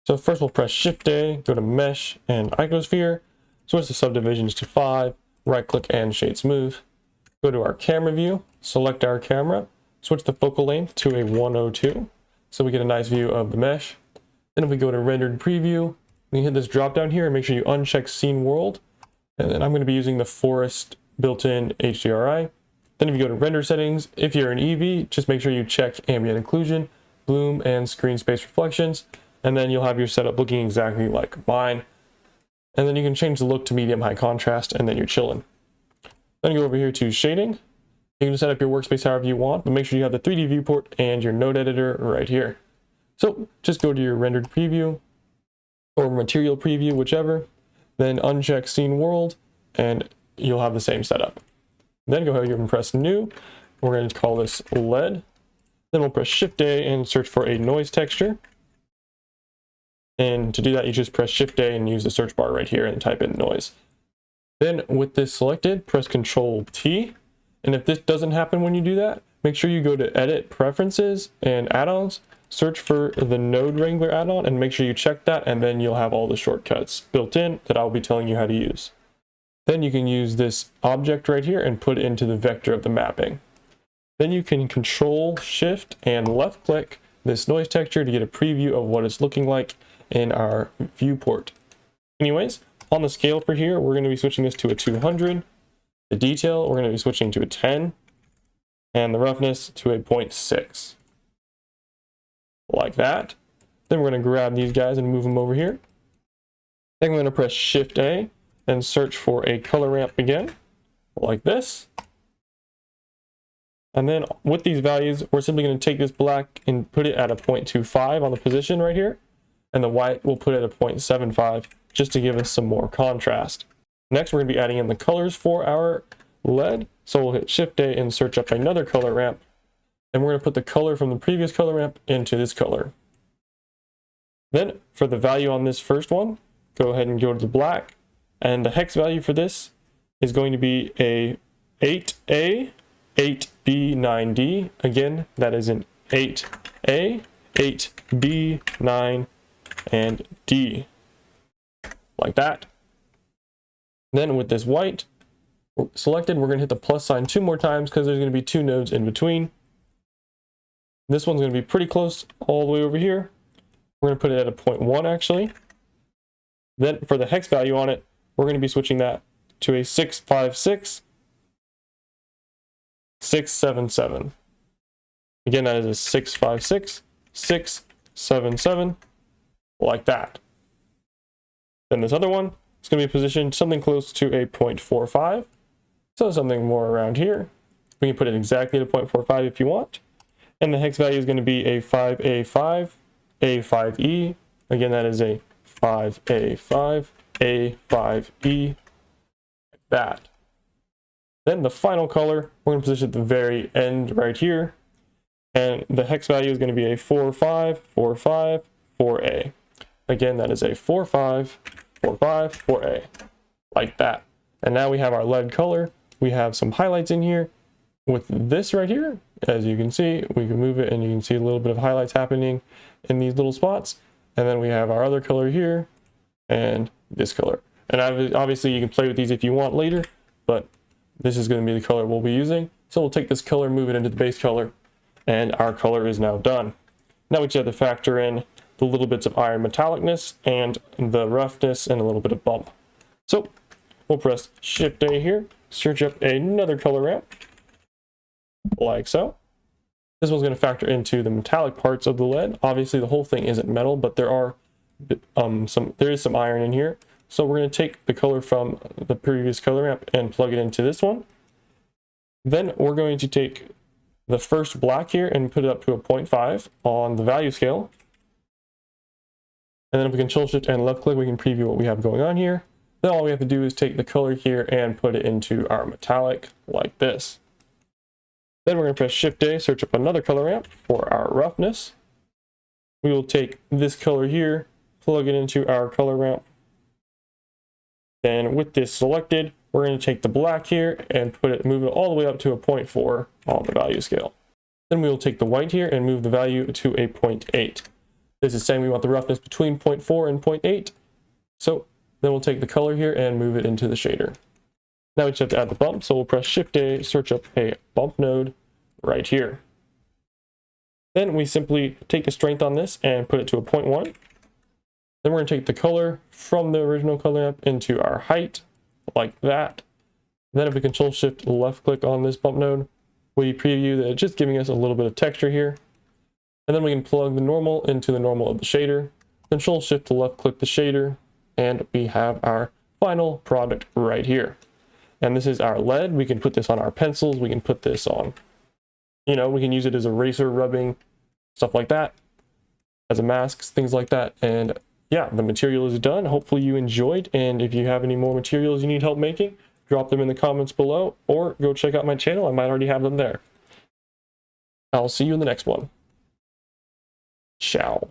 So first we'll press Shift A, go to Mesh and Icosphere, switch the subdivisions to 5, right click and Shade Smooth. Go to our camera view, select our camera, switch the focal length to a 102, so we get a nice view of the mesh. Then if we go to Rendered Preview, we can hit this drop down here and make sure you uncheck Scene World. And then I'm going to be using the Forest built-in HDRI. Then if you go to Render Settings, if you're an EV, just make sure you check Ambient Occlusion, Bloom, and Screen Space Reflections. And then you'll have your setup looking exactly like mine. And then you can change the look to medium high contrast, and then you're chilling. Then you go over here to Shading. You can set up your workspace however you want, but make sure you have the 3D viewport and your node editor right here. So just go to your Rendered Preview or Material Preview, whichever. Then uncheck Scene World, and you'll have the same setup. Then go ahead and press New. We're going to call this LED. Then we'll press Shift A and search for a noise texture. And to do that, you just press Shift A and use the search bar right here and type in noise. Then with this selected, press Control T. And if this doesn't happen when you do that, make sure you go to Edit Preferences and Add-ons, search for the Node Wrangler add-on, and make sure you check that, and then you'll have all the shortcuts built in that I'll be telling you how to use. Then you can use this object right here and put it into the vector of the mapping. Then you can Control, Shift, and left click this noise texture to get a preview of what it's looking like in our viewport. Anyways, on the scale for here, we're going to be switching this to a 200. The detail, we're going to be switching to a 10. And the roughness to a 0.6. Like that. Then we're going to grab these guys and move them over here. Then we're going to press Shift A and search for a color ramp again, like this. And then with these values, we're simply going to take this black and put it at a 0.25 on the position right here. And the white we'll put it at a 0.75 just to give us some more contrast. Next, we're going to be adding in the colors for our LED. So we'll hit Shift A and search up another color ramp. And we're going to put the color from the previous color ramp into this color. Then for the value on this first one, go ahead and go to the black. And the hex value for this is going to be a 8A, 8B, 9D. Again, that is an 8A, 8B, 9, and D. Like that. Then with this white selected, we're going to hit the plus sign 2 more times because there's going to be 2 nodes in between. This one's going to be pretty close all the way over here. We're going to put it at a 0.1 actually. Then for the hex value on it, we're going to be switching that to a 656, 677. Again, that is a 656, 677, like that. Then this other one, it's going to be positioned something close to a 0.45. So something more around here. We can put it exactly at a 0.45 if you want. And the hex value is going to be a 5A5, A5E. Again, that is a 5A5, A5E, like that. Then the final color, we're going to position at the very end right here. And the hex value is going to be a 45, 45, 4A. Again, that is a 45, 45, 4A, like that. And now we have our LED color. We have some highlights in here. With this right here, as you can see, we can move it and you can see a little bit of highlights happening in these little spots. And then we have our other color here and this color. And obviously you can play with these if you want later, but this is going to be the color we'll be using. So we'll take this color, move it into the base color, and our color is now done. Now we just have to factor in the little bits of iron metallicness and the roughness and a little bit of bump. So we'll press Shift A here, search up another color ramp, like so. This one's going to factor into the metallic parts of the LED. Obviously the whole thing isn't metal, but there is some iron in here. So we're going to take the color from the previous color ramp and plug it into this one. Then we're going to take the first black here and put it up to a 0.5 on the value scale. And then if we Control Shift and left click, we can preview what we have going on here. Then all we have to do is take the color here and put it into our metallic like this. Then we're going to press Shift A, search up another color ramp for our roughness. We will take this color here, plug it into our color ramp. Then with this selected, we're going to take the black here and move it all the way up to a 0.4 on the value scale. Then we will take the white here and move the value to a 0.8. This is saying we want the roughness between 0.4 and 0.8. So then we'll take the color here and move it into the shader. Now we just have to add the bump, so we'll press Shift A, search up a bump node right here. Then we simply take the strength on this and put it to a 0.1. Then we're going to take the color from the original color map into our height, like that. Then if we Control Shift left click on this bump node, we preview that it's just giving us a little bit of texture here. And then we can plug the normal into the normal of the shader. Control Shift to left click the shader, and we have our final product right here. And this is our lead. We can put this on our pencils. We can put this on, we can use it as eraser rubbing, stuff like that, as a mask, things like that. And yeah, the material is done. Hopefully you enjoyed. And if you have any more materials you need help making, drop them in the comments below, or go check out my channel. I might already have them there. I'll see you in the next one. Ciao.